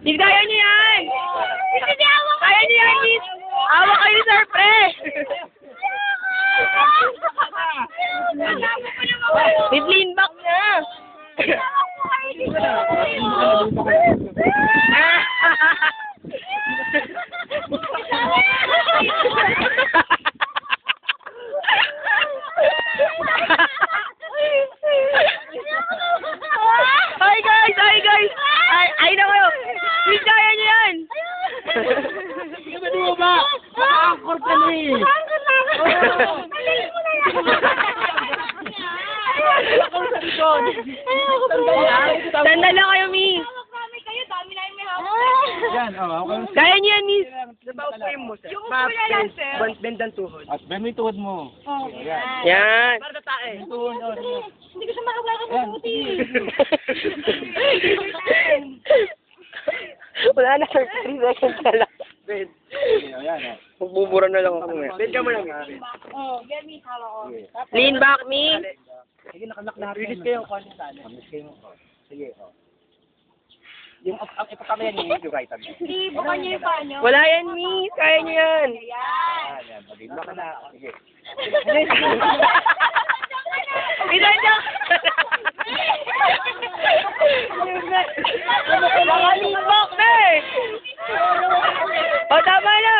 Miss, kaya niyo yan! Kaya niyo yan, Miss! Hawak kayo ni Sir Pre! Miss, lean back na! Hi guys! Hi guys! Ay na kayo! Miss, kaya niyo yan! Hindi mo ba? Nakakor ka na eh. Sandal lang kayo, Miss! Yan, okay. Kaya niyo yan, Miss! Yung upo na lang, sir. Bend ang tuhod. At bend mo yung tuhod mo. Yan. Yan! Yung tuhod, Hindi ko siya makabaka sa puti. Wala na, 33 seconds na lang. Yan, yan. Magbubura na lang ako ngayon. Bend ka mo lang. Oh, get me, halo ko. Lean back, Miss! Sige, nakanak lahat. Release kayo konti sana. Release kayo. Sige, Yung ipakamayan niyo yung right hand mo. Hindi, bukan niyo yung paa niyo. Wala yan, Miss! Kaya niyo yan! Yan. Yan. Mabigla ka na. Sige. Ilan niya! Nakalimbak na eh! O, tama na!